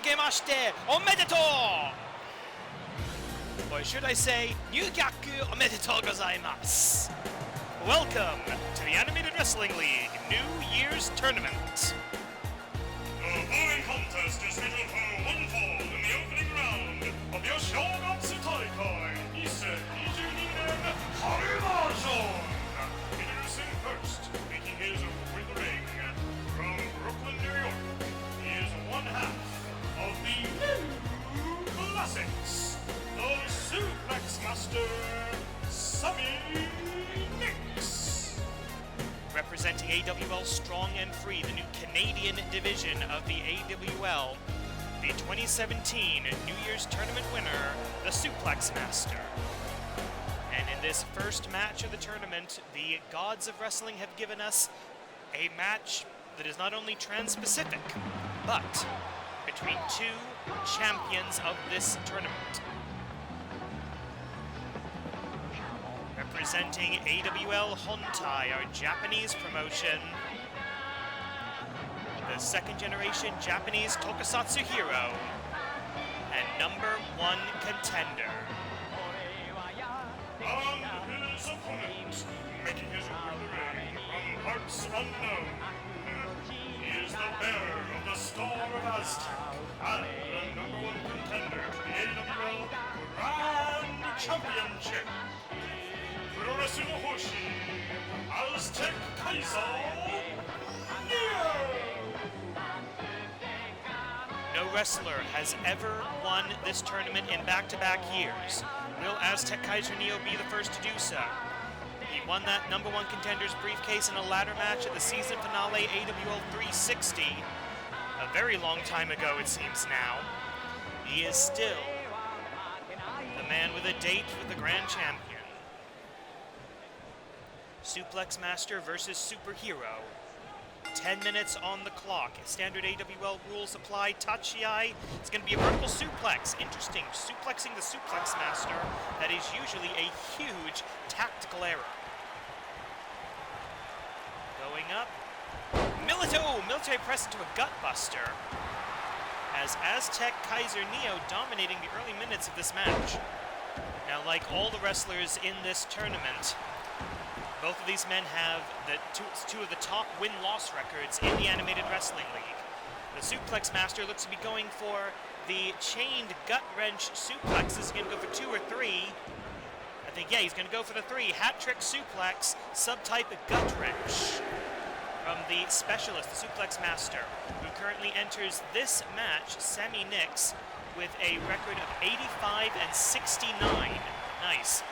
Akemashite omedetou! Or should I say, Nyugyaku omedetou gozaimasu! Welcome to the Animated Wrestling League New Year's Tournament. The following contest is scheduled for one fall in the opening round of the Azteckaizer NEO Harumajon. Introducing first, making his way to the ring from Brooklyn, New York. He is one half of the New Classics, the Suplex Master, Sammy Nix. Representing AWL Strong and Free, the new Canadian division of the AWL, the 2017 New Year's Tournament winner, the Suplex Master. And in this first match of the tournament, the gods of wrestling have given us a match that is not only trans-Pacific, but between two champions of this tournament. Representing AWL Hontai, our Japanese promotion, the second generation Japanese Tokusatsu hero, and #1 contender. And his opponent, making his way to the ring from parts unknown, he is the bearer of the Star of Aztec and the #1 contender to the AWL Grand Championship. Pro-Wrestling Hoshi, Azteckaizer NEO! No wrestler has ever won this tournament in back-to-back years. Will Azteckaizer NEO be the first to do so? He won that #1 contender's briefcase in a ladder match at the season finale AWL 360. A very long time ago, it seems now. He is still the man with a date with the Grand Champion. Suplex Master versus Superhero. 10 minutes on the clock. Standard AWL rules apply. Tachiai. It's going to be a vertical suplex. Interesting. Suplexing the Suplex Master. That is usually a huge tactical error. Going up. Military press into a gut buster. As Azteckaizer NEO dominating the early minutes of this match. Now, like all the wrestlers in this tournament, both of these men have the two of the top win-loss records in the Animated Wrestling League. The Suplex Master looks to be going for the chained gut-wrench suplex. Is he going to go for 2 or 3? I think, yeah, he's going to go for the 3. Hat-trick suplex, subtype gut-wrench. From the specialist, the Suplex Master, who currently enters this match, Sammy Nix, with a record of 85 and 69. Nice.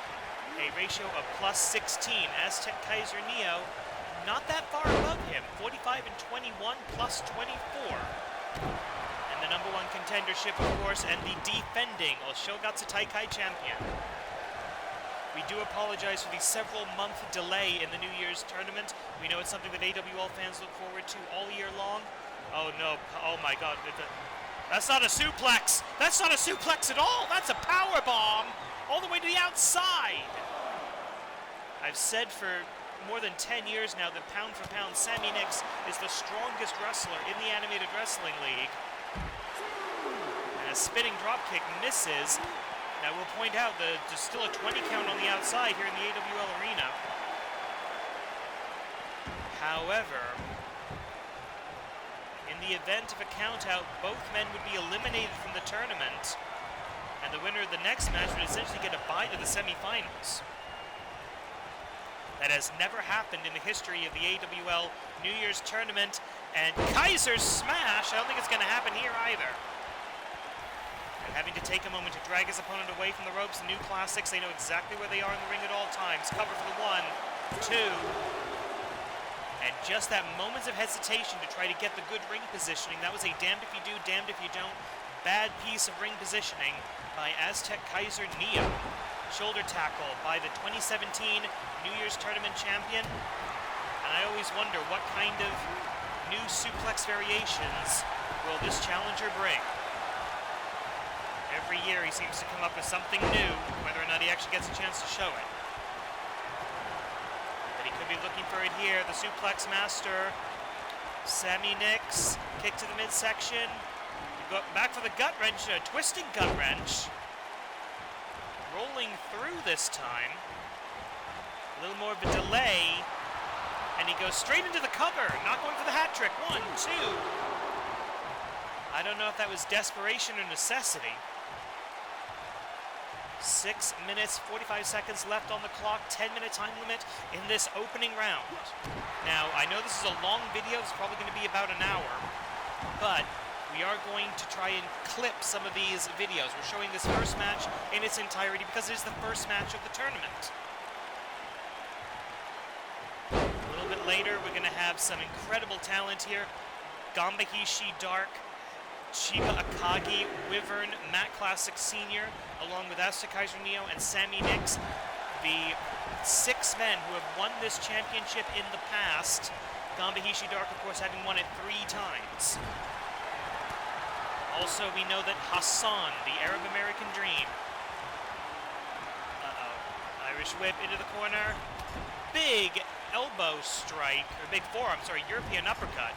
A ratio of +16. Azteckaizer NEO, not that far above him. 45 and 21 +24. And the #1 contendership, of course, and the defending Oshogatsu Taikai champion. We do apologize for the several-month delay in the New Year's tournament. We know it's something that AWL fans look forward to all year long. Oh no, oh my god. That's not a suplex! That's not a suplex at all! That's a power bomb! All the way to the outside! I've said for more than 10 years now that pound for pound, Sammy Nix is the strongest wrestler in the Animated Wrestling League. And a spinning dropkick misses. Now we'll point out that there's still a 20 count on the outside here in the AWL arena. However, in the event of a count out, both men would be eliminated from the tournament. And the winner of the next match would essentially get a bye to the semifinals. That has never happened in the history of the AWL New Year's tournament. And Kaiser's smash, I don't think it's going to happen here either. And having to take a moment to drag his opponent away from the ropes, the New Classics, they know exactly where they are in the ring at all times. Cover for the 1, 2. And just that moments of hesitation to try to get the good ring positioning. That was a damned if you do, damned if you don't. Bad piece of ring positioning by Azteckaizer NEO. Shoulder tackle by the 2017 New Year's Tournament champion. And I always wonder what kind of new suplex variations will this challenger bring. Every year he seems to come up with something new, whether or not he actually gets a chance to show it. But he could be looking for it here. The Suplex Master, Sammy Nix, kick to the midsection. back for the gut wrench, a twisting gut wrench. Rolling through this time. A little more of a delay. And he goes straight into the cover. Not going for the hat trick. 1, 2. I don't know if that was desperation or necessity. 6 minutes, 45 seconds left on the clock. 10-minute time limit in this opening round. Now, I know this is a long video. It's probably going to be about an hour. But we are going to try and clip some of these videos. We're showing this first match in its entirety because it is the first match of the tournament. A little bit later, we're going to have some incredible talent here. Ganba, Hisshi, Dark, Chiba, Akagi, Wyvern, Matt Classic Senior, along with Azteckaizer NEO and Sammy Nix, the 6 men who have won this championship in the past. Ganba, Hisshi, Dark, of course, having won it 3 times. Also, we know that Hassan, the Arab-American Dream. Irish whip into the corner. Big elbow strike, or big forearm, sorry, European uppercut.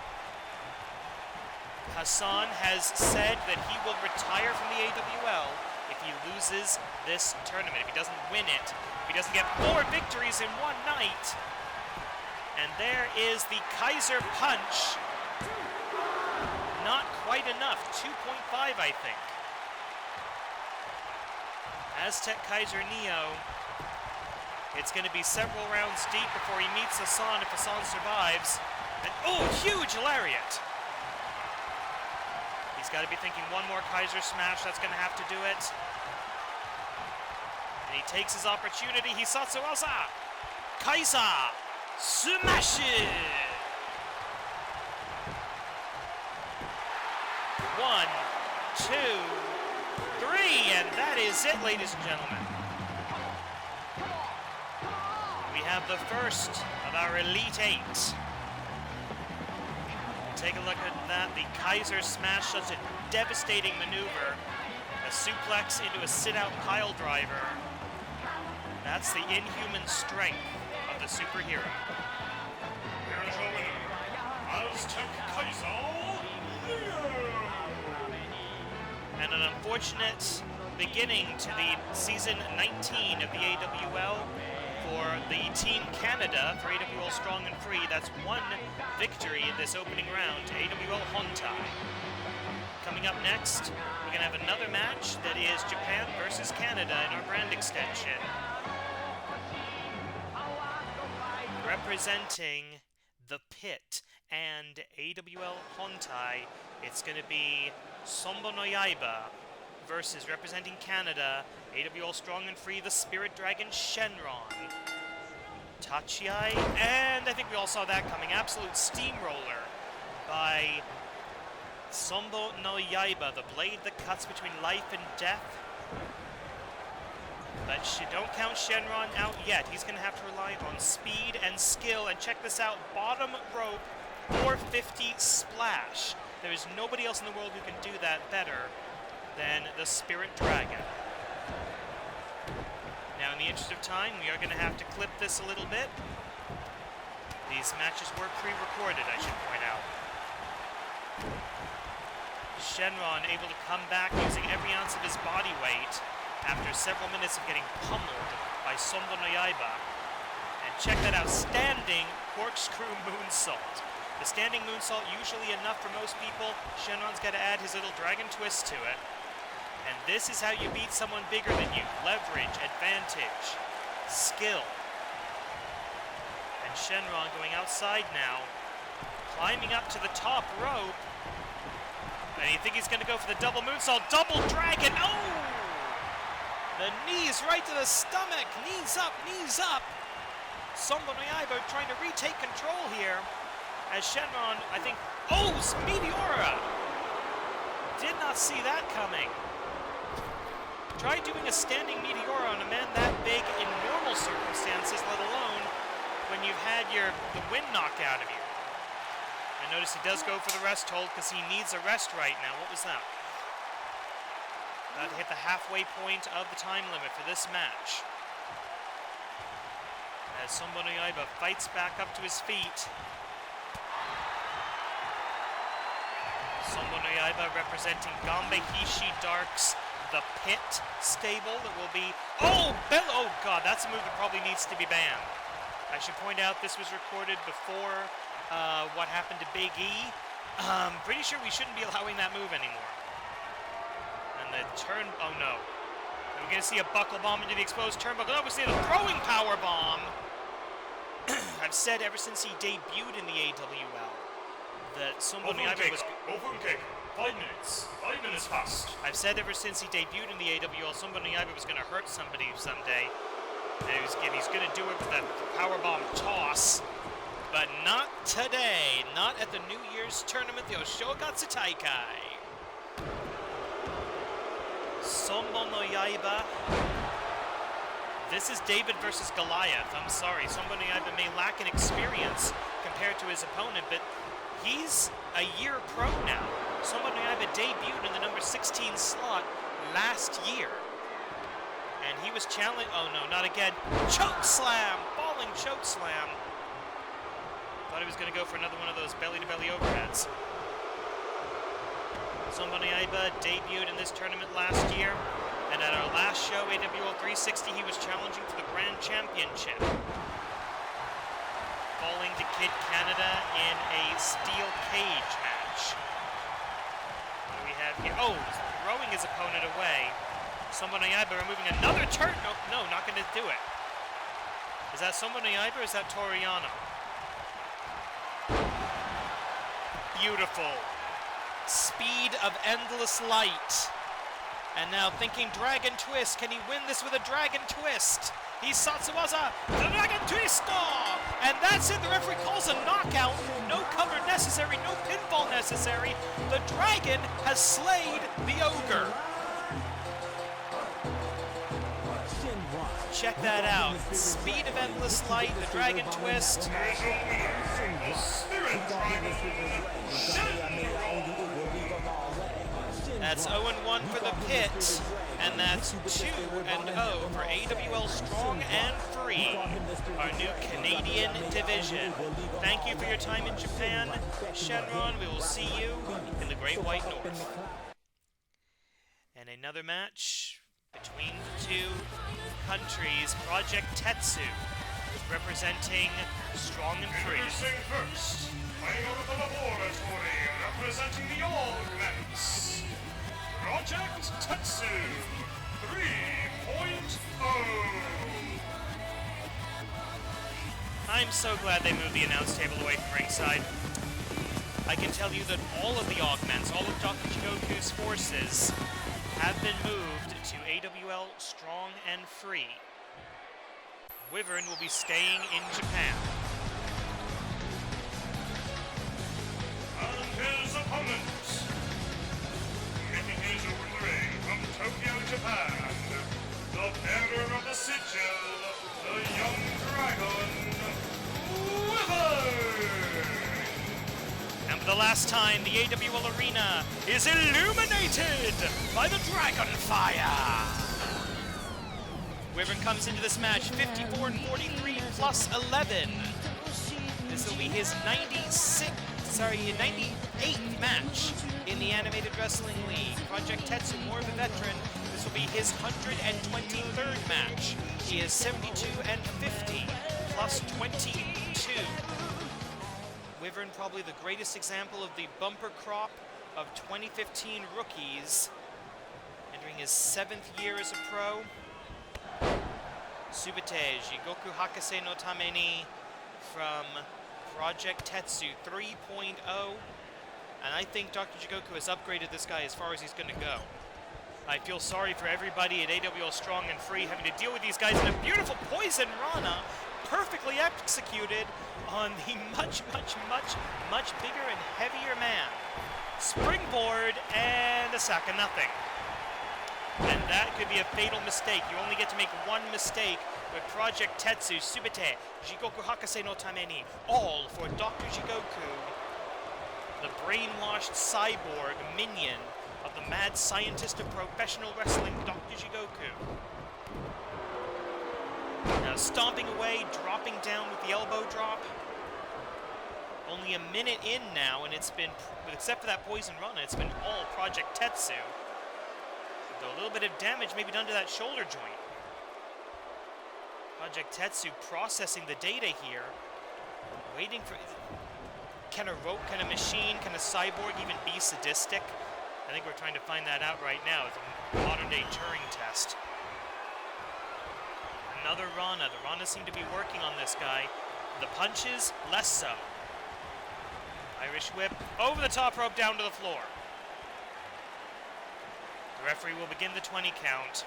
Hassan has said that he will retire from the AWL if he loses this tournament, if he doesn't win it, if he doesn't get 4 victories in one night. And there is the Kaiser punch. Not quite enough, 2.5 I think. Azteckaizer NEO, it's going to be several rounds deep before he meets Hassan if Hassan survives. And oh, huge lariat! He's got to be thinking one more Kaiser smash, that's going to have to do it. And he takes his opportunity, Hisatsu Aza! Kaiser! Smash it! 1, 2, 3, and that is it, ladies and gentlemen. We have the first of our Elite 8. Take a look at that. The Kaiser smash, such a devastating maneuver. A suplex into a sit-out pile driver. That's the inhuman strength of the superhero. Here's your winner, Azteckaizer NEO! And an unfortunate beginning to the season 19 of the AWL for the Team Canada for AWL Strong and Free. That's 1 victory in this opening round, AWL Hontai. Coming up next, we're going to have another match that is Japan versus Canada in our brand extension. Representing the Pit and AWL Hontai, it's going to be Sonbou no Yaiba versus, representing Canada, AWL Strong and Free, the Spirit Dragon Shynron. Tachiai, and I think we all saw that coming. Absolute steamroller by Sonbou no Yaiba, the blade that cuts between life and death. But don't count Shynron out yet. He's going to have to rely on speed and skill. And check this out, bottom rope, 450 splash. There is nobody else in the world who can do that better than the Spirit Dragon. Now, in the interest of time, we are going to have to clip this a little bit. These matches were pre-recorded, I should point out. Shynron able to come back using every ounce of his body weight after several minutes of getting pummeled by Sonbou no Yaiba. And check that outstanding corkscrew moonsault. The standing moonsault usually enough for most people. Shynron's got to add his little dragon twist to it. And this is how you beat someone bigger than you. Leverage, advantage, skill. And Shynron going outside now, climbing up to the top rope. And you think he's going to go for the double moonsault, double dragon. Oh! The knees right to the stomach. Knees up, knees up. Sonbou no Yaiba trying to retake control here. As Shynron, I think, oh, Meteora! Did not see that coming. Try doing a standing Meteora on a man that big in normal circumstances, let alone when you've had the wind knocked out of you. And notice he does go for the rest hold because he needs a rest right now. What was that? About to hit the halfway point of the time limit for this match. As Sonbou no Yaiba fights back up to his feet. Sonbou no Yaiba representing Ganba Hisshi Dark's The Pit stable that will be... Oh God, that's a move that probably needs to be banned. I should point out this was recorded before what happened to Big E. Pretty sure we shouldn't be allowing that move anymore. And the turn... Oh no. We're going to see a buckle bomb into the exposed turnbuckle. No, we see the throwing power bomb. I've said ever since he debuted in the AWL that Sonbou no Yaiba was... Open kick. 5 minutes. 5 minutes fast. I've said ever since he debuted in the AWL, Sonbou no Yaiba was going to hurt somebody someday. And he's going to do it with that powerbomb toss. But not today. Not at the New Year's tournament, the Oshogatsu Taikai. Sonbou no Yaiba. This is David versus Goliath. I'm sorry. Sonbou no Yaiba may lack in experience compared to his opponent, but he's a year pro now. Sonbou no Yaiba debuted in the number 16 slot last year. And he was challenged. Oh no, not again. Choke slam! Falling choke slam. Thought he was going to go for another one of those belly-to-belly overheads. Sonbou no Yaiba debuted in this tournament last year. And at our last show, AWL 360, he was challenging for the Grand Championship. Falling to Kid Canada in a steel cage match. What do we have here? Oh, throwing his opponent away. Sonbou no Yaiba removing another turn. No, not going to do it. Is that Sonbou no Yaiba or is that Toriano? Beautiful. Speed of endless light. And now thinking Dragon Twist. Can he win this with a Dragon Twist? He's Satsuwaza, the Dragon Twist! And that's it. The referee calls a knockout. No cover necessary, no pinfall necessary. The Dragon has slayed the Ogre. Check that out. Speed of endless light, the Dragon Twist. The Spirit Dragon. That's 0-1 for the Pit, and that's 2-0 for AWL Strong and Free, our new Canadian division. Thank you for your time in Japan, Shynron. We will see you in the Great White North. And another match between the two countries, Project Tetsu, representing Strong and Free. Introducing first, playing out of the laboratory, representing the augments. Project Tetsu 3.0. I'm so glad they moved the announce table away from ringside. I can tell you that all of the augments, all of Dr. Jigoku's forces, have been moved to AWL Strong and Free. Wyvern will be staying in Japan. And his opponent, making his way to the ring from Tokyo, Japan, the bearer of the sigil, the young dragon, Wyvern! And for the last time, the AWL arena is illuminated by the dragon fire! Wyvern comes into this match 54-43 plus 11. This will be his 98th match in the Animated Wrestling League. Project Tetsu, more of a veteran. This will be his 123rd match. He is 72-50 plus 22. Wyvern, probably the greatest example of the bumper crop of 2015 rookies, entering his 7th year as a pro. Subite, Jigoku Hakase no Tameni from Project Tetsu 3.0. And I think Dr. Jigoku has upgraded this guy as far as he's going to go. I feel sorry for everybody at AWL Strong and Free having to deal with these guys in a beautiful Poison Rana, perfectly executed on the much bigger and heavier man. Springboard and a sack of nothing. And that could be a fatal mistake. You only get to make one mistake with Project Tetsu, Subite, Jigoku Hakase no Tameni, all for Dr. Jigoku, the brainwashed cyborg minion of the mad scientist of professional wrestling, Dr. Jigoku. Now stomping away, dropping down with the elbow drop. Only a minute in now, and it's been, except for that poison run, it's been all Project Tetsu. Though a little bit of damage may be done to that shoulder joint. Project Tetsu processing the data here. Waiting for... Can a machine, can a cyborg even be sadistic? I think we're trying to find that out right now. It's a modern-day Turing test. Another Rana. The Rana seem to be working on this guy. The punches, less so. Irish whip over the top rope down to the floor. The referee will begin the 20 count.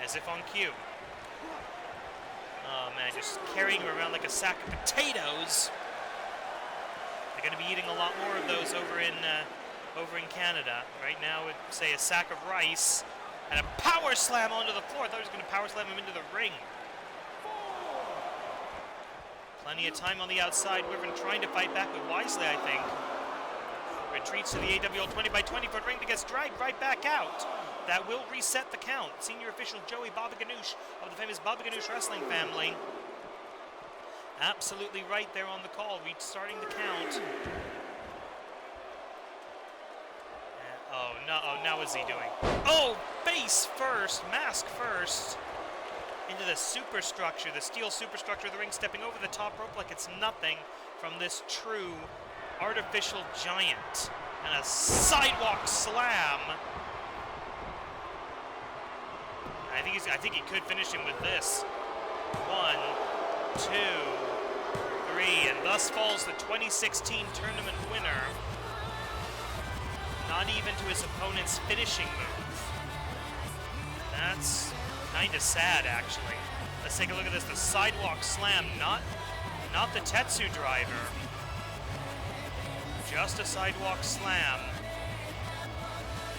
As if on cue. Oh man, just carrying him around like a sack of potatoes. They're going to be eating a lot more of those over in Canada. Right now, it's, say, a sack of rice and a power slam onto the floor. I thought he was going to power slam him into the ring. Plenty of time on the outside. Wyvern trying to fight back, but wisely, I think. Retreats to the AWL 20x20-foot ring, but gets dragged right back out. That will reset the count. Senior official Joey Baba Ganoush of the famous Baba Ganoush wrestling family. Absolutely right there on the call, restarting the count. Oh, no, now what's he doing? Oh, face first, mask first. Into the superstructure, the steel superstructure of the ring, stepping over the top rope like it's nothing from this true artificial giant. And a sidewalk slam. I think he could finish him with this. 1, 2, 3, and thus falls the 2016 tournament winner. Not even to his opponent's finishing move. That's kind of sad, actually. Let's take a look at this. The sidewalk slam, not the Tetsu driver. Just a sidewalk slam.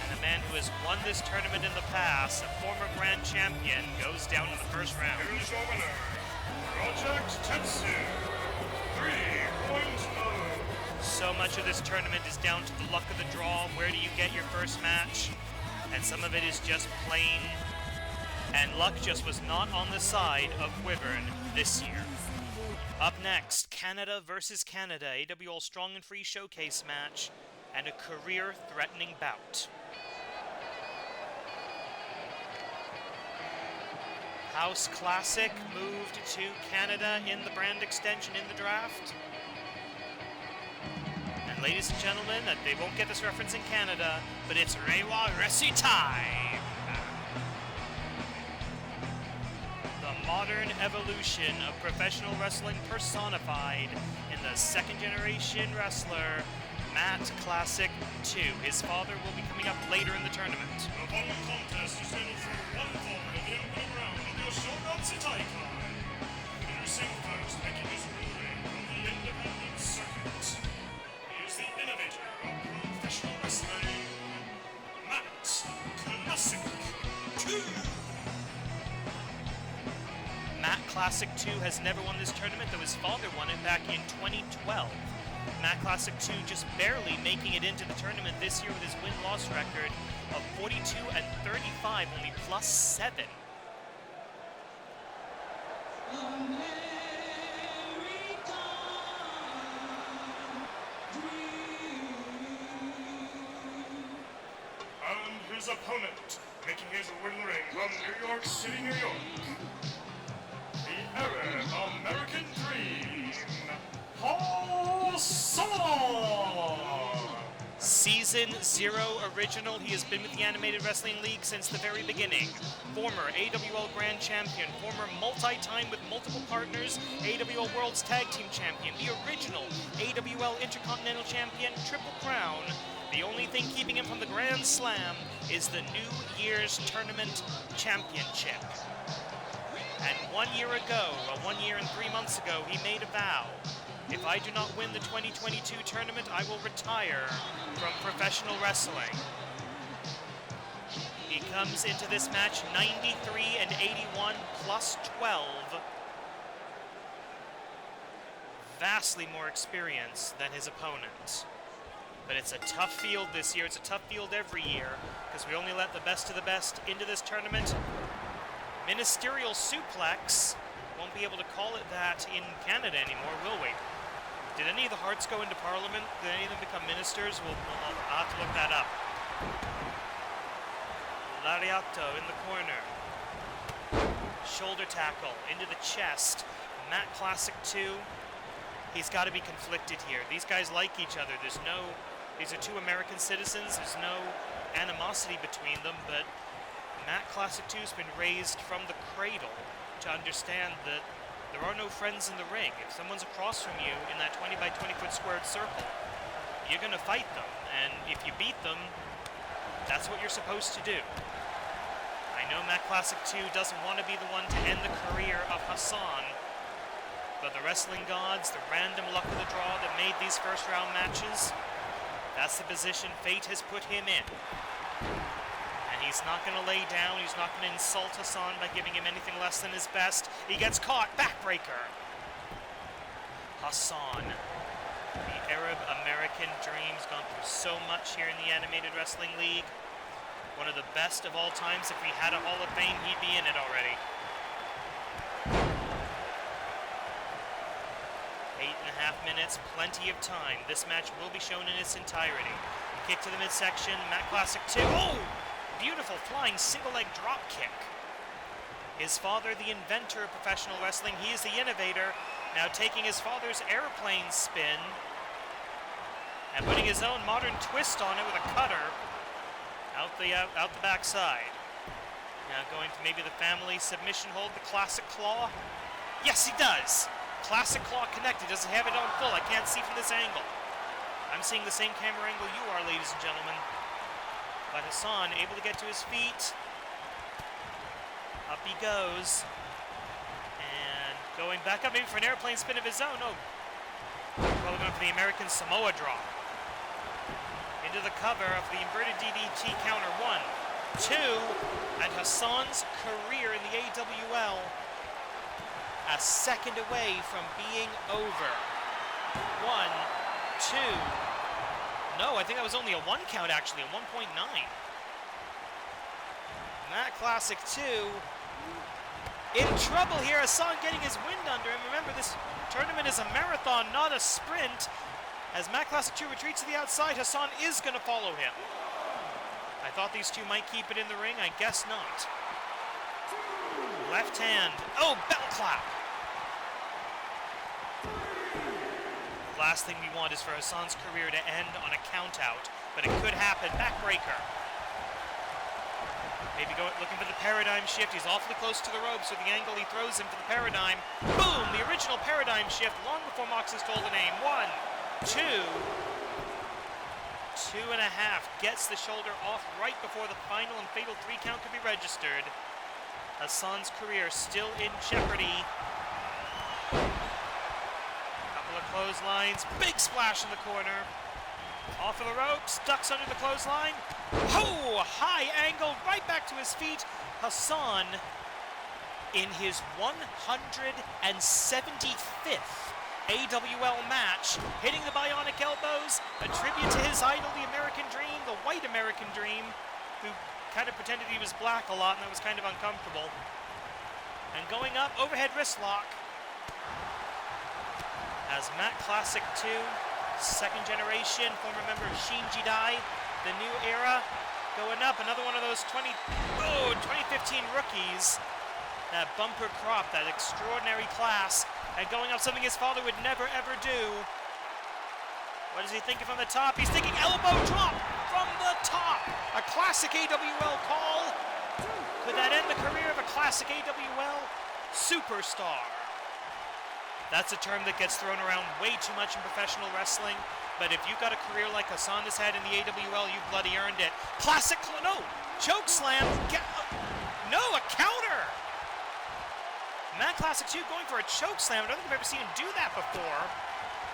And the man who has won this tournament in the past, a former grand champion, goes down in the first round. Here's your winner, Project Tetsu 3.0. So much of this tournament is down to the luck of the draw. Where do you get your first match? And some of it is just plain. And luck just was not on the side of Wyvern this year. Up next, Canada versus Canada, AWL Strong and Free Showcase match, and a career-threatening bout. House Classic moved to Canada in the brand extension in the draft. And ladies and gentlemen, they won't get this reference in Canada, but it's Reiwa Resi time! The modern evolution of professional wrestling personified in the second-generation wrestler, Matt Classic 2. His father will be coming up later in the tournament. The following contest is scheduled for one fall of the opening round of the Oshoga Azteckaizer. Introducing first, making his way from the independent circuit. He is the innovator of professional wrestling, Matt Classic 2. Matt Classic 2 has never won this tournament, though his father won it back in 2012. Matt Classic 2 just barely making it into the tournament this year with his win-loss record of 42 and 35, only +7. And his opponent, making his way to the ring from New York City, New York. The era American Dream, Hassan! Season 0 original. He has been with the Animated Wrestling League since the very beginning. Former AWL Grand Champion, former multi-time with multiple partners, AWL World's Tag Team Champion, the original AWL Intercontinental Champion, Triple Crown. The only thing keeping him from the Grand Slam is the New Year's Tournament Championship. And 1 year ago, or 1 year and 3 months ago, he made a vow. If I do not win the 2022 tournament, I will retire from professional wrestling. He comes into this match 93 and 81 plus 12. Vastly more experience than his opponent. But it's a tough field this year. It's a tough field every year, because we only let the best of the best into this tournament. Ministerial suplex. Won't be able to call it that in Canada anymore, will we? Did any of the hearts go into Parliament? Did any of them become ministers? I'll have to look that up. Lariato in the corner. Shoulder tackle into the chest. Matt Classic 2. He's got to be conflicted here. These guys like each other. These are two American citizens. There's no animosity between them, but Matt Classic 2's been raised from the cradle to understand that there are no friends in the ring. If someone's across from you in that 20 by 20 foot squared circle, you're going to fight them. And if you beat them, that's what you're supposed to do. I know Matt Classic 2 doesn't want to be the one to end the career of Hassan, but the wrestling gods, the random luck of the draw that made these first round matches, that's the position fate has put him in. And he's not going to lay down. He's not going to insult Hassan by giving him anything less than his best. He gets caught. Backbreaker. Hassan, the Arab-American dream's gone through so much here in the Animated Wrestling League. One of the best of all times. If we had a Hall of Fame, he'd be in it already. 8.5 minutes, plenty of time. This match will be shown in its entirety. Kick to the midsection, Matt Classic 2. Oh! Beautiful flying single leg drop kick. His father, the inventor of professional wrestling, he is the innovator, now taking his father's airplane spin and putting his own modern twist on it with a cutter out the backside. Now going to maybe the family submission hold, the classic claw. Yes, he does. Classic claw connected. Doesn't have it on full. I can't see from this angle. I'm seeing the same camera angle you are, ladies and gentlemen. But Hassan able to get to his feet. Up he goes. And going back up maybe for an airplane spin of his own. Oh, probably going for the American Samoa drop. Into the cover of the inverted DDT counter. 1, 2, and Hassan's career in the AWL a second away from being over. 1, 2. No, I think that was only a 1 count actually, a 1.9. Matt Classic 2 in trouble here. Hassan getting his wind under him. Remember, this tournament is a marathon, not a sprint. As Matt Classic 2 retreats to the outside, Hassan is going to follow him. I thought these two might keep it in the ring. I guess not. Left hand. Oh, bell clap. Last thing we want is for Hassan's career to end on a count out, but it could happen. Backbreaker. Maybe looking for the paradigm shift. He's awfully close to the ropes with the angle he throws him for the paradigm. Boom! The original paradigm shift long before Mox has told the name. 1, 2. 2.5. Gets the shoulder off right before the final and fatal 3 count could be registered. Hassan's career still in jeopardy. Couple of clotheslines. Big splash in the corner. Off of the ropes. Ducks under the clothesline. Oh! High angle. Right back to his feet. Hassan in his 175th AWL match, hitting the bionic elbows, a tribute to his idol, the American Dream, the white American Dream, who kind of pretended he was black a lot, and that was kind of uncomfortable. And going up, overhead wrist lock. As Matt Classic 2, second generation, former member of Shinji Dai, the new era, going up, another one of those 2015 rookies. That bumper crop, that extraordinary class, and going up something his father would never ever do. What is he thinking from the top? He's thinking elbow drop from the top. A classic AWL call. Could that end the career of a classic AWL superstar? That's a term that gets thrown around way too much in professional wrestling. But if you've got a career like Hassan has had in the AWL, you've bloody earned it. Classic, no, choke slam. No, a counter. Matt Classic 2 going for a choke slam. I don't think I've ever seen him do that before.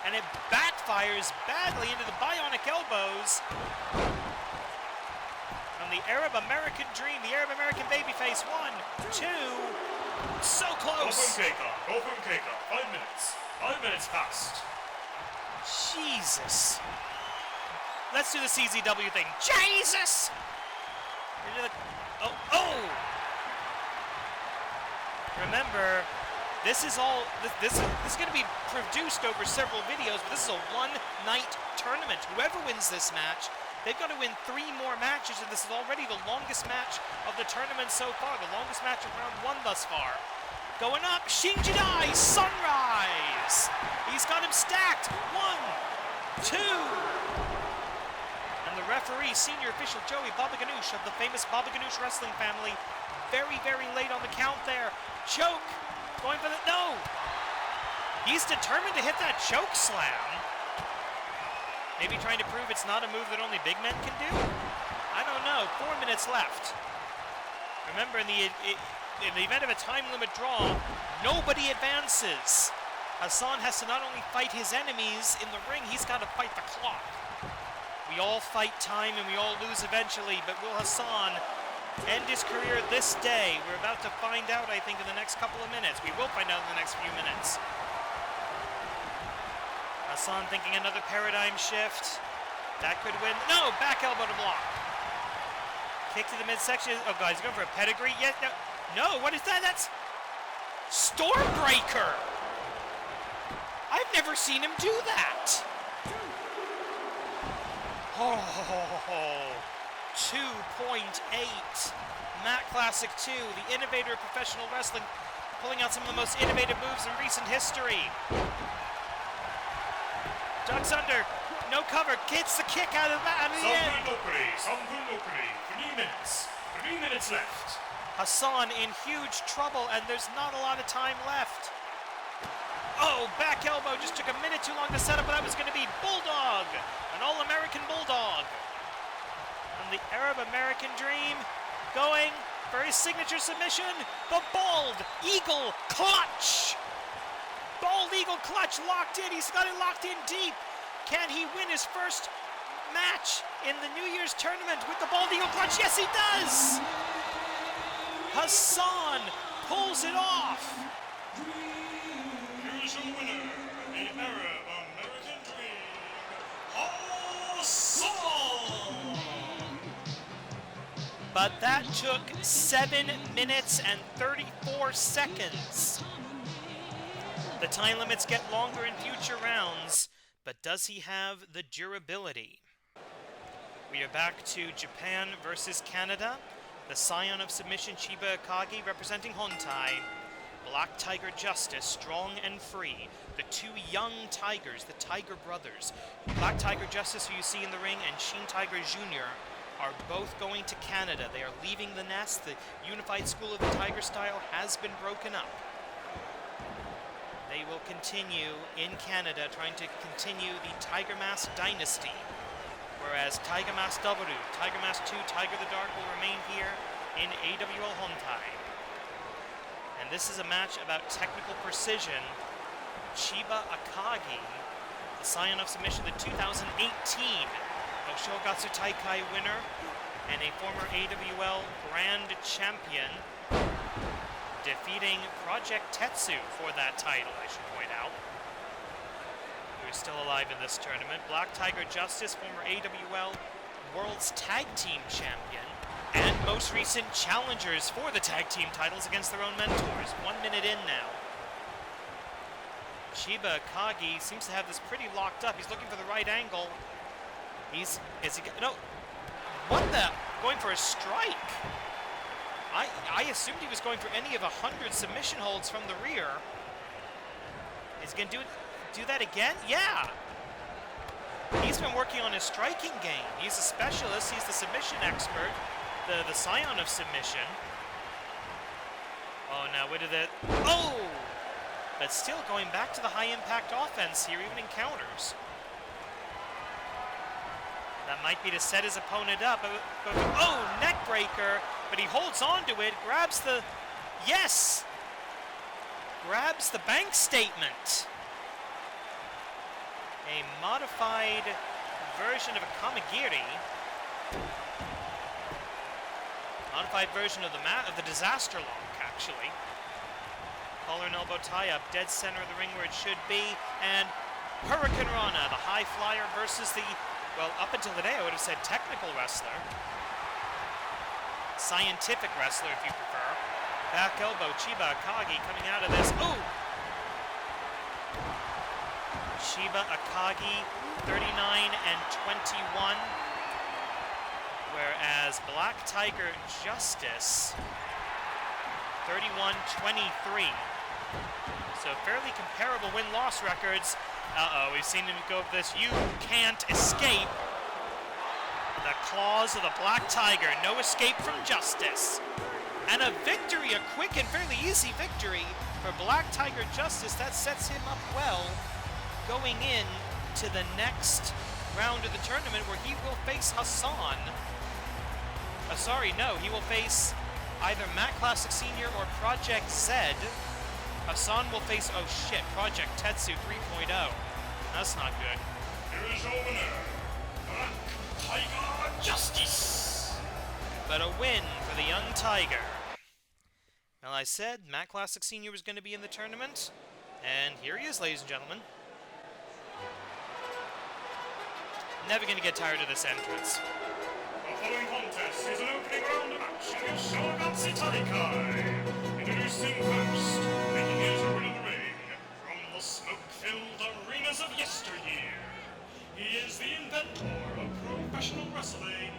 And it backfires badly into the bionic elbows from the Arab-American Dream, the Arab-American babyface. 1, 2, so close. Go from Keika. 5 minutes. 5 minutes passed. Jesus. Let's do the CZW thing. Jesus! Into the... Oh! Remember, This is going to be produced over several videos, but this is a one-night tournament. Whoever wins this match, they've got to win 3 more matches, and this is already the longest match of the tournament so far, the longest match of round 1 thus far. Going up, Shinjidai, Sunrise! He's got him stacked. 1, 2. And the referee, senior official Joey Baba Ganoush of the famous Baba Ganoush wrestling family, very, very late on the count there. Choke. Going for the, no! He's determined to hit that choke slam. Maybe trying to prove it's not a move that only big men can do? I don't know. 4 minutes left. Remember, in the event of a time limit draw, nobody advances. Hassan has to not only fight his enemies in the ring, he's got to fight the clock. We all fight time and we all lose eventually, but will Hassan end his career this day? We're about to find out, I think, in the next couple of minutes. We will find out in the next few minutes. Hassan thinking another paradigm shift. That could win. No! Back elbow to block. Kick to the midsection. Oh, God, he's going for a pedigree. Yes, no. No, what is that? That's Stormbreaker! I've never seen him do that. Oh, 2.8. Matt Classic 2, the innovator of professional wrestling, pulling out some of the most innovative moves in recent history. Ducks under, no cover, gets the kick out of the end. Sonbou, 3 minutes. 3 minutes left. Hassan in huge trouble, and there's not a lot of time left. Oh, back elbow, just took a minute too long to set up, but that was going to be Bulldog, an all-American Bulldog. And the Arab-American Dream going for his signature submission, the Bald Eagle Clutch. Bald Eagle Clutch locked in, he's got it locked in deep. Can he win his first match in the New Year's tournament with the Bald Eagle Clutch? Yes, he does! Hassan pulls it off. Here's your winner, the Arab-American Dream, Hassan! But that took 7 minutes and 34 seconds. The time limits get longer in future rounds, but does he have the durability? We are back to Japan versus Canada. The scion of submission, Chiba Akagi, representing Hontai. Black Tiger Justice, strong and free. The 2 young tigers, the Tiger brothers. Black Tiger Justice, who you see in the ring, and Shin Tiger Jr. are both going to Canada. They are leaving the nest. The unified school of the Tiger style has been broken up. They will continue in Canada, trying to continue the Tiger Mask dynasty. Whereas Tiger Mask W, Tiger Mask 2, Tiger the Dark will remain here in AWL Hontai. And this is a match about technical precision. Chiba Akagi, the scion of submission, the 2018 Oshogatsu Taikai winner, and a former AWL Grand Champion, defeating Project Tetsu for that title, I should point out. Who is still alive in this tournament. Black Tiger Justice, former AWL World's Tag Team Champion, and most recent challengers for the tag team titles against their own mentors. 1 minute in now. Chiba Akagi seems to have this pretty locked up. He's looking for the right angle. No, what the? Going for a strike. I assumed he was going for any of 100 submission holds from the rear. Is he going to do that again? Yeah. He's been working on his striking game. He's a specialist. He's the submission expert, the scion of submission. Oh, now what did it? Oh! But still going back to the high-impact offense here, even in counters. That might be to set his opponent up. Oh, neck breaker, but he holds on to it, grabs the, yes! Grabs the bank statement. A modified version of a Kamigiri. Modified version of the disaster lock, actually. Collar and elbow tie-up, dead center of the ring where it should be, and Hurricane Rana, the high flyer versus the, well, up until today I would have said technical wrestler. Scientific wrestler, if you prefer. back elbow. Chiba, Akagi coming out of this. Ooh! Chiba, Akagi, 39 and 21. Whereas Black Tiger Justice, 31-23. So fairly comparable win-loss records. Uh-oh, we've seen him go for this. You can't escape the claws of the Black Tiger. No escape from Justice. And a victory, a quick and fairly easy victory for Black Tiger Justice. That sets him up well going in to the next round of the tournament where he will face Hassan. He will face either Matt Classic Senior or Project Z. Hassan will face, oh shit, Project Tetsu 3.0. That's not good. Here is your winner, Black Tiger Justice. But a win for the young Tiger. Well, I said Matt Classic Senior was going to be in the tournament, and here he is, ladies and gentlemen. Never going to get tired of this entrance. The following contest is an opening round match in which Shogatsu Taikai. Introducing first, making his way to the ring from the smoke-filled arenas of yesteryear. He is the inventor of professional wrestling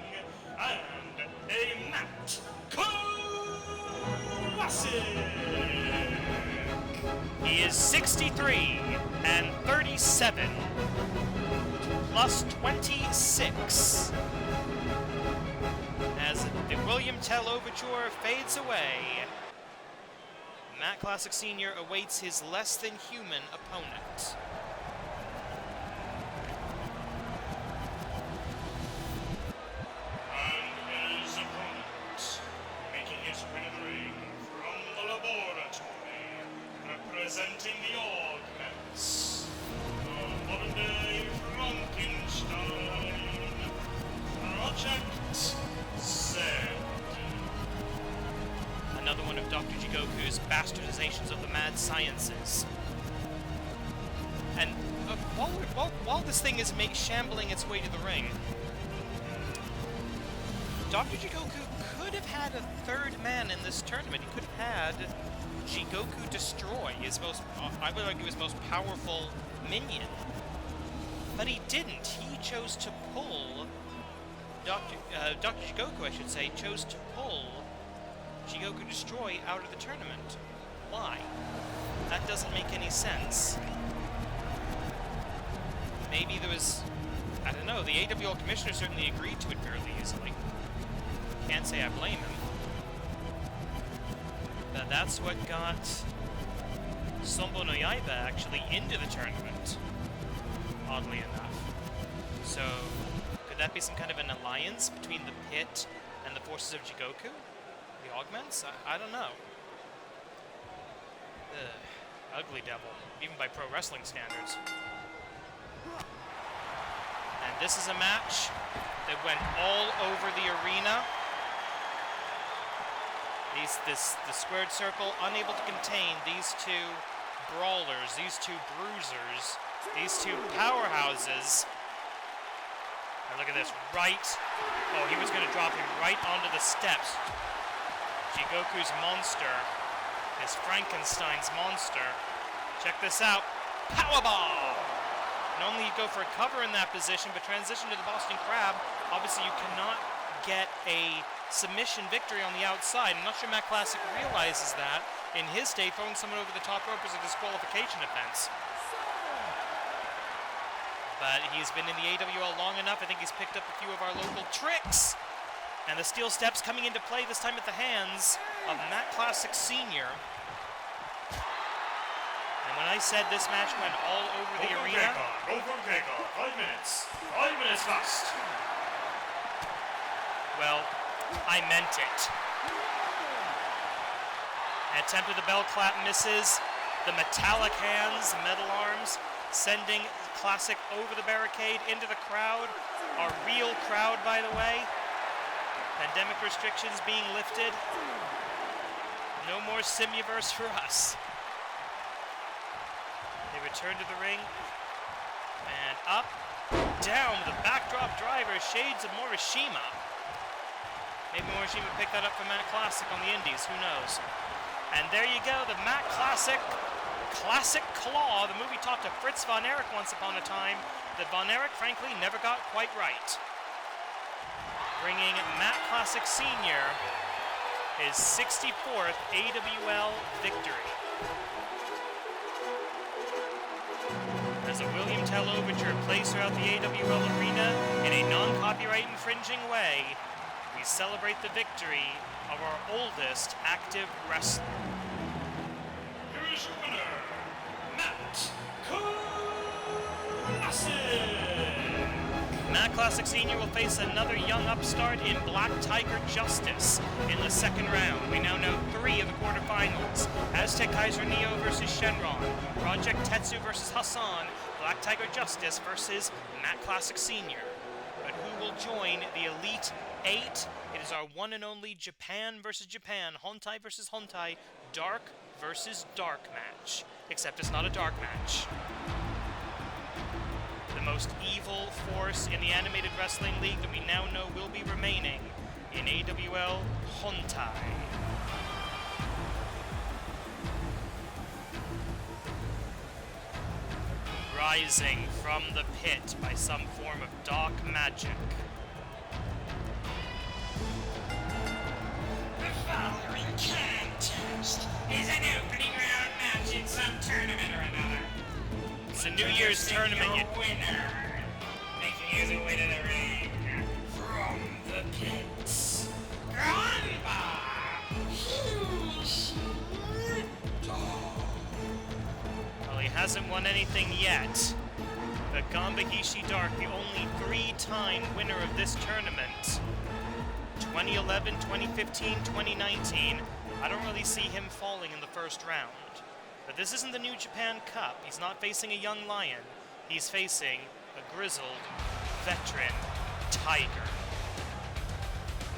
and a Matt Classic. He is 63 and 37, plus 26. As the William Tell Overture fades away, Matt Classic Senior awaits his less-than-human opponent. And his opponent, making his way to the ring from the laboratory, representing the augments, the modern-day Frankenstein, Project Z. Another one of Dr. Jigoku's bastardizations of the mad sciences. And while this thing is shambling its way to the ring, Dr. Jigoku could have had a third man in this tournament. He could have had Jigoku Destroy, I would argue his most powerful minion. But he didn't. He chose to pull Dr. Jigoku, I should say, chose to pull Jigoku Destroy out of the tournament. Why? That doesn't make any sense. Maybe there was, I don't know, the AWL commissioner certainly agreed to it fairly easily. Can't say I blame him. But that's what got Sonbou no Yaiba actually into the tournament, oddly enough. So, could that be some kind of an alliance between the pit and the forces of Jigoku? The augments? I don't know. Ugly devil, even by pro wrestling standards. And this is a match that went all over the arena. The squared circle, unable to contain these two brawlers, these two bruisers, these two powerhouses. And look at this, oh, he was going to drop him right onto the steps. Jigoku's monster, his Frankenstein's monster. Check this out, powerbomb! Normally you'd go for a cover in that position, but transition to the Boston Crab, obviously you cannot get a submission victory on the outside. I'm not sure Matt Classic realizes that. In his day, throwing someone over the top rope is a disqualification offense. But he's been in the AWL long enough. I think he's picked up a few of our local tricks. And the steel steps coming into play, this time at the hands of Matt Classic Senior. And when I said this match went all over the arena... Go for takeoff. 5 minutes. 5 minutes fast. Well, I meant it. Attempt of the bell clap misses. The metallic hands, metal arms, sending Classic over the barricade into the crowd. Our real crowd, by the way. Pandemic restrictions being lifted. No more Simuverse for us. They return to the ring. And up, down, the backdrop driver, shades of Morishima. Maybe Morishima picked that up from Matt Classic on the Indies, who knows. And there you go, the Matt Classic Claw, the movie taught to Fritz von Erich once upon a time, that von Erich, frankly, never got quite right. Bringing Matt Classic Sr. his 64th AWL victory. As a William Tell overture plays throughout the AWL arena in a non-copyright infringing way, we celebrate the victory of our oldest active wrestler. Here's your winner, Matt Classic! Matt Classic Sr. will face another young upstart in Black Tiger Justice in the second round. We now know 3 of the quarterfinals. Azteckaizer NEO versus Shynron, Project Tetsu versus Hassan, Black Tiger Justice versus Matt Classic Sr. But who will join the Elite 8? It is our one and only Japan versus Japan, Hontai versus Hontai, Dark versus Dark match. Except it's not a dark match. The most evil force in the Animated Wrestling League that we now know will be remaining in AWL Hontai. Rising from the pit by some form of dark magic. The following contest is an opening round match in some tournament or another. It's a New Year's tournament. Your winner, making his way to the ring from the pits, Ganba. Well, he hasn't won anything yet. But Ganba Hisshi Dark, the only 3-time winner of this tournament. 2011, 2015, 2019. I don't really see him falling in the first round. But this isn't the New Japan Cup. He's not facing a young lion. He's facing a grizzled, veteran tiger.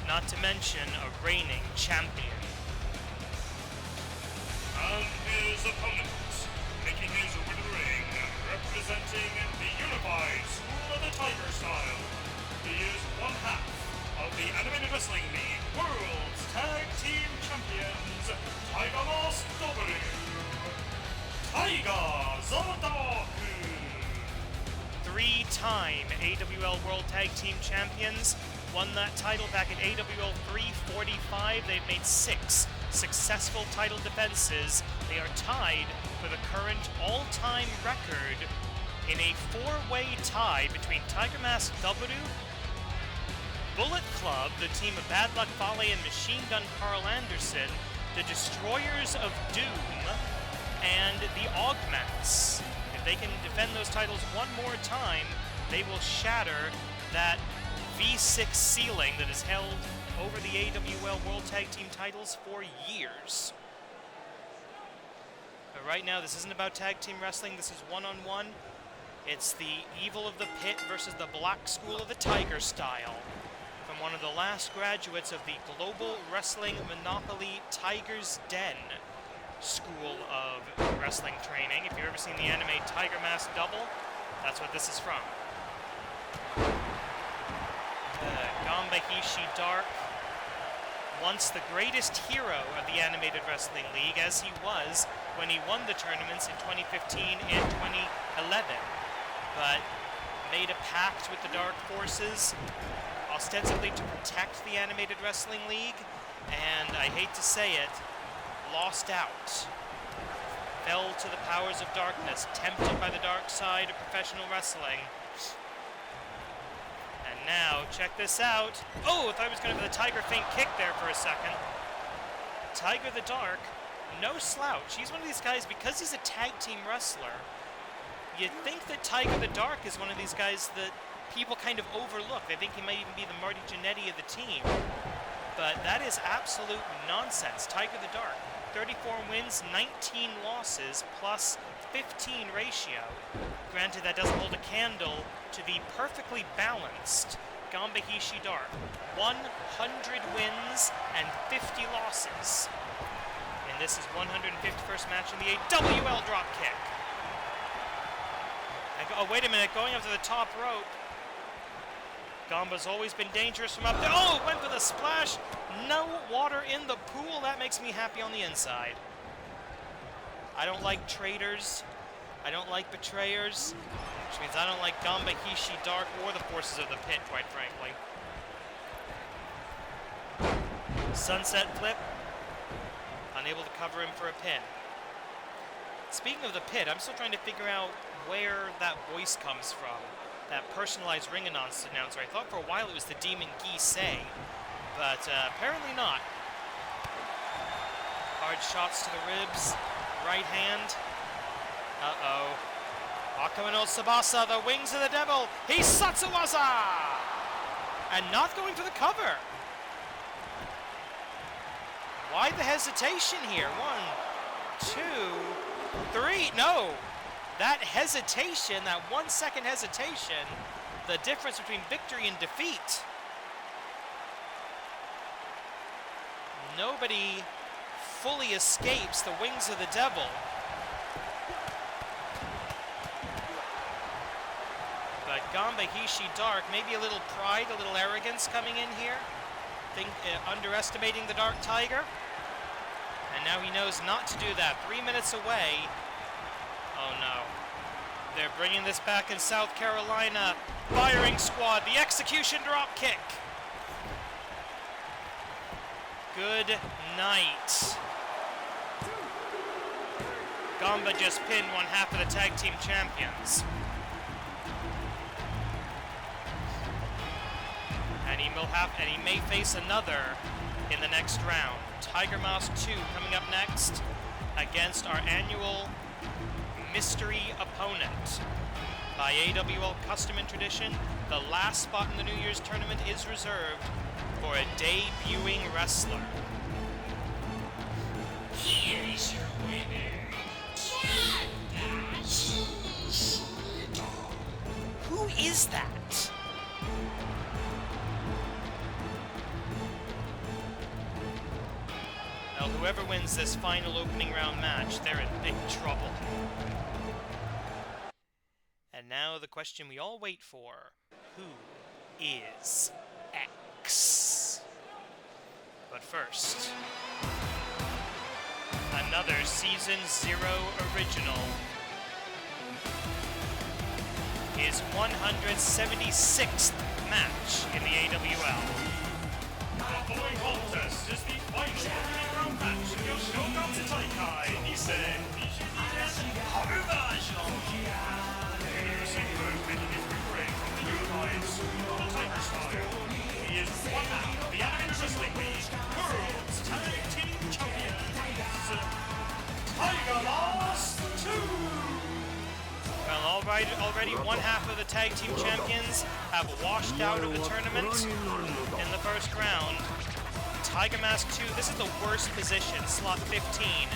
Not to mention a reigning champion. And his opponent, making his way to the ring, representing the unified School of the Tiger style. He is one half of the Animated Wrestling League World's Tag Team Champions, Tiger Mask W. Taiga Zotaku! 3-time AWL World Tag Team Champions. Won that title back in AWL 345. They've made 6 successful title defenses. They are tied for the current all-time record in a 4-way tie between Tiger Mask W, Bullet Club, the team of Bad Luck Fale and Machine Gun Carl Anderson, the Destroyers of Doom, and the Augments. If they can defend those titles one more time, they will shatter that V6 ceiling that has held over the AWL World Tag Team titles for years. But right now, this isn't about tag team wrestling. This is one-on-one. It's the Evil of the Pit versus the Black School of the Tiger style. From one of the last graduates of the Global Wrestling Monopoly Tiger's Den School of Wrestling Training. If you've ever seen the anime Tiger Mask Double, that's what this is from. Ganba Hisshi Dark, once the greatest hero of the Animated Wrestling League, as he was when he won the tournaments in 2015 and 2011, but made a pact with the Dark Forces, ostensibly to protect the Animated Wrestling League, and I hate to say it, lost out. Fell to the powers of darkness, tempted by the dark side of professional wrestling. And now, check this out. Oh, I thought I was going to have the Tiger Feint kick there for a second. Tiger the Dark, no slouch. He's one of these guys, because he's a tag team wrestler, you'd think that Tiger the Dark is one of these guys that people kind of overlook. They think he might even be the Marty Jannetty of the team. But that is absolute nonsense. Tiger the Dark, 34 wins, 19 losses, plus 15 ratio. Granted, that doesn't hold a candle to the perfectly balanced Ganba Hisshi Dark. 100 wins and 50 losses. And this is 151st match in the AWL dropkick. Oh, wait a minute, going up to the top rope. Ganba's always been dangerous from up there. Oh, went for the splash. No water in the pool. That makes me happy on the inside. I don't like traitors. I don't like betrayers. Which means I don't like Ganba, Hisshi, Dark, or the forces of the pit, quite frankly. Sunset flip. Unable to cover him for a pin. Speaking of the pit, I'm still trying to figure out where that voice comes from. That personalized ring announcer. I thought for a while it was the Demon Gisei, but apparently not. Hard shots to the ribs. Right hand. Uh-oh. Akame no Tsubasa, the wings of the devil. He's Satsuwaza! And not going for the cover. Why the hesitation here? 1, 2, 3. No. That hesitation, that 1 second hesitation, the difference between victory and defeat. Nobody fully escapes the wings of the devil. But Ganba, Hisshi, Dark, maybe a little pride, a little arrogance coming in here. Underestimating the Dark Tiger. And now he knows not to do that. 3 minutes away. Oh no. They're bringing this back in South Carolina. Firing squad, the execution drop kick. Good night. Ganba just pinned 1/2 of the tag team champions. And he may face another in the next round. Tiger Mask 2 coming up next against our annual mystery opponent. By AWL custom and tradition, the last spot in the New Year's tournament is reserved for a debuting wrestler. Here is your winner, Ganba. Who is that? Well, whoever wins this final opening round match, they're in big trouble. And now the question we all wait for. Who is X? But first, another Season 0 original. His 176th match in the AWL. The following contest is the final opening round match of Yoshioka Azteckaizer NEO. Making his break from the unified Super Tiger style. He is one half of the Anime Wrestling League World's Tag Team Champions, Tiger Mask 2! Well, already 1/2 of the tag team champions have washed out of the tournament in the first round. Tiger Mask 2, this is the worst position, slot 15,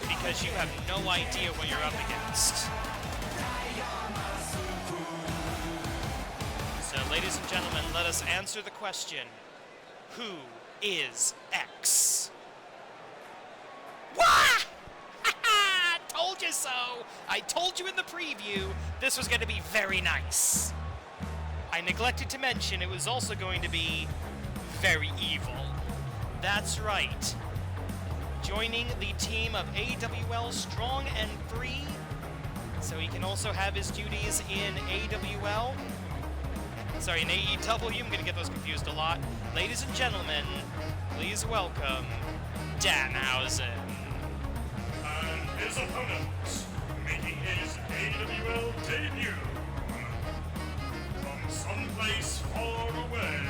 because you have no idea what you're up against. So, ladies and gentlemen, let us answer the question. Who is X? What? Told you so! I told you in the preview this was going to be very nice. I neglected to mention it was also going to be very evil. That's right. Joining the team of AWL Strong and Free, so he can also have his duties in AWL. Sorry, in AEW, I'm going to get those confused a lot. Ladies and gentlemen, please welcome Danhausen. And his opponent, making his AWL debut, from someplace far away,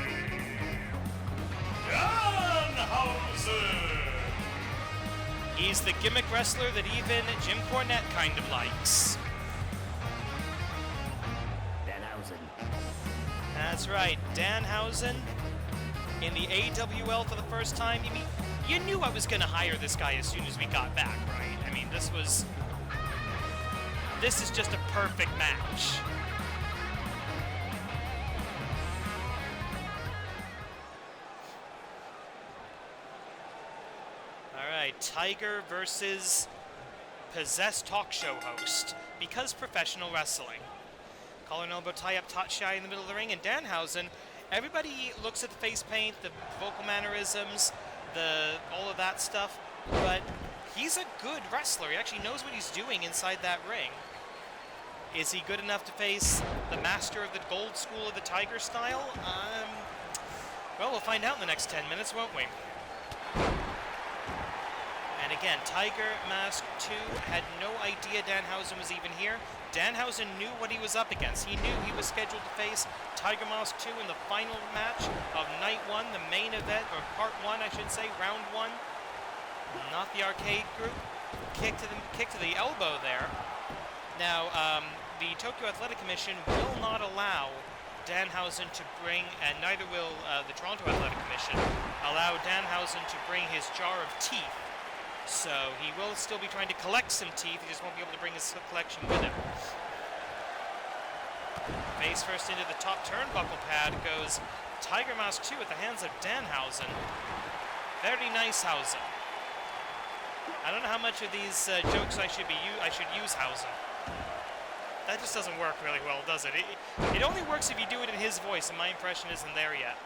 Danhausen! He's the gimmick wrestler that even Jim Cornette kind of likes. That's right, Danhausen in the AWL for the first time. I mean, you knew I was going to hire this guy as soon as we got back, right? I mean, this is just a perfect match. All right, Tiger versus possessed talk show host, because professional wrestling. Collar and elbow tie-up Tatshiai in the middle of the ring, and Danhausen everybody looks at the face paint, the vocal mannerisms, all of that stuff, but he's a good wrestler. He actually knows what he's doing inside that ring. Is he good enough to face the master of the gold school of the Tiger style? Well, we'll find out in the next 10 minutes, won't we? And again, Tiger Mask 2 had no idea Danhausen was even here. Danhausen knew what he was up against. He knew he was scheduled to face Tiger Mask 2 in the final match of Night 1, the main event, or Part 1, I should say, Round 1. Not the arcade group. Kick to the elbow there. Now, the Tokyo Athletic Commission will not allow Danhausen to bring, and neither will the Toronto Athletic Commission, allow Danhausen to bring his jar of teeth. So he will still be trying to collect some teeth, he just won't be able to bring his collection with him. Face first into the top turnbuckle pad goes Tiger Mask 2 at the hands of Danhausen. Very nice, Hausen. I don't know how much of these jokes I should use, Hausen. That just doesn't work really well, does it? It only works if you do it in his voice, and my impression isn't there yet.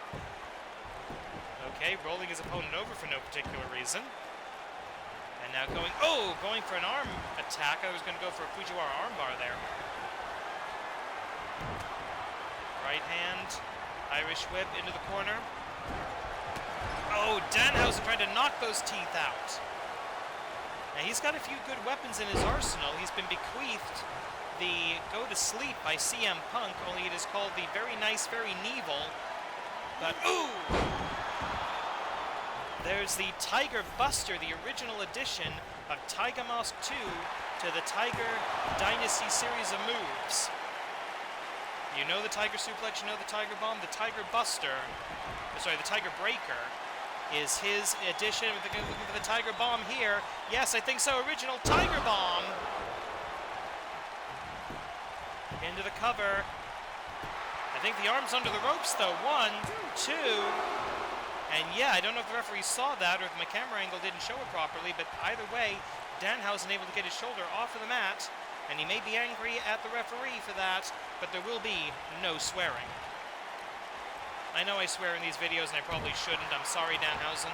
Okay, rolling his opponent over for no particular reason. And now going for an arm attack. I was going to go for a Fujiwara armbar there. Right hand, Irish whip into the corner. Oh, Danhausen trying to knock those teeth out. Now he's got a few good weapons in his arsenal. He's been bequeathed the Go to Sleep by CM Punk, only it is called the Very Nice, Very Nevil. But, ooh! There's the Tiger Buster, the original edition of Tiger Mask 2 to the Tiger Dynasty series of moves. You know the Tiger Suplex, you know the Tiger Bomb. The Tiger Buster, sorry, the Tiger Breaker is his edition. We're looking for the Tiger Bomb here. Yes, I think so. Original Tiger Bomb. Into the cover. I think the arm's under the ropes, though. 1, 2. And yeah, I don't know if the referee saw that or if my camera angle didn't show it properly, but either way, Danhausen able to get his shoulder off of the mat, and he may be angry at the referee for that, but there will be no swearing. I know I swear in these videos, and I probably shouldn't. I'm sorry, Danhausen.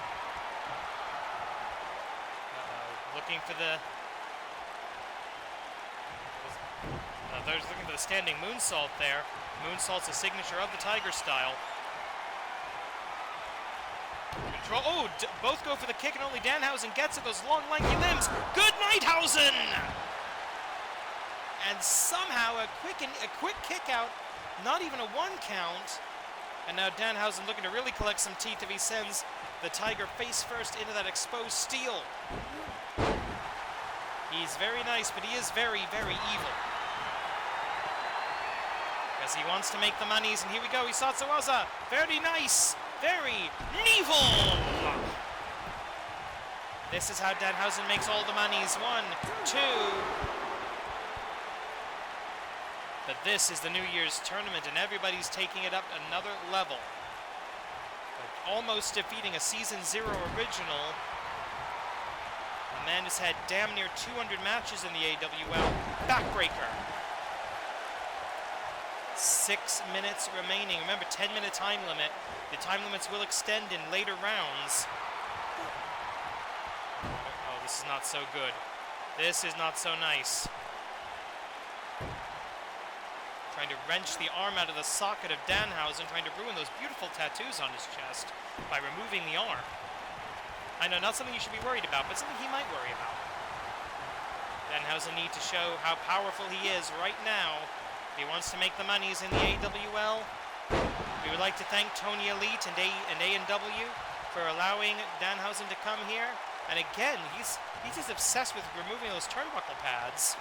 Looking for the... There's looking for the standing moonsault there. Moonsault's a signature of the Tiger style. Control. Oh, both go for the kick, and only Danhausen gets it. Those long, lanky limbs. Good night, Hausen! And somehow a quick kick out. Not even a 1 count. And now Danhausen looking to really collect some teeth if he sends the Tiger face first into that exposed steel. He's very nice, but he is very, very evil. Because he wants to make the monies, and here we go. Hisatsuwaza. Very nice. Very evil. This is how Danhausen makes all the monies. 1, 2. But this is the New Year's tournament, and everybody's taking it up another level. But almost defeating a Season 0 original. The man has had damn near 200 matches in the AWL. Backbreaker. 6 minutes remaining. Remember, 10-minute time limit. The time limits will extend in later rounds. Oh, this is not so good. This is not so nice. Trying to wrench the arm out of the socket of Danhausen, trying to ruin those beautiful tattoos on his chest by removing the arm. I know, not something you should be worried about, but something he might worry about. Danhausen needs to show how powerful he is right now. He wants to make the monies in the AWL. We would like to thank Tony Elite and A&W for allowing Danhausen to come here. And again, he's just obsessed with removing those turnbuckle pads.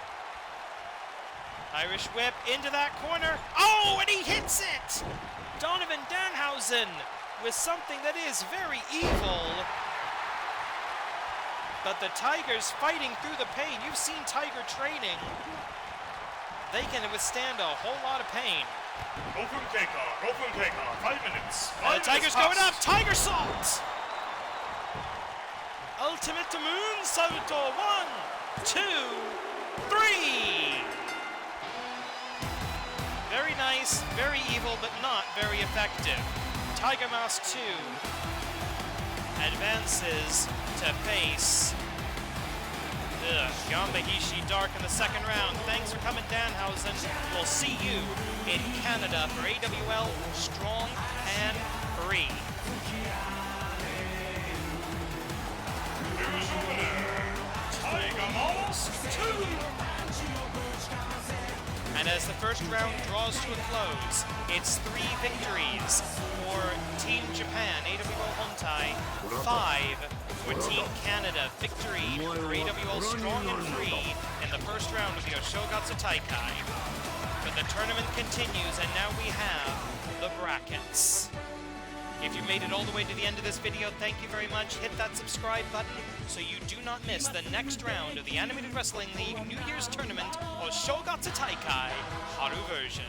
Irish whip into that corner. Oh, and he hits it! Donovan Danhausen with something that is very evil. But the Tiger's fighting through the pain. You've seen Tiger training. They can withstand a whole lot of pain. Open takeoff, 5 minutes. The Tiger's going up, Tiger Salt! Ultimate Moon Salto, 1, 2, 3! Very nice, very evil, but not very effective. Tiger Mask 2 advances to face Ganba Hisshi Dark in the second round. Thanks for coming, Danhausen. We'll see you in Canada for AWL Strong and Free. Here's your winner, Tiger Mask 2! And as the first round draws to a close, it's 3 victories for Team Japan, AWL Hontai, 5 for Team Canada. Victory for AWL Strong and Free in the first round of the Oshogatsu Taikai. But the tournament continues, and now we have the brackets. If you made it all the way to the end of this video, thank you very much. Hit that subscribe button so you do not miss the next round of the Animated Wrestling League New Year's Tournament Oshogatsu Taikai Haru version.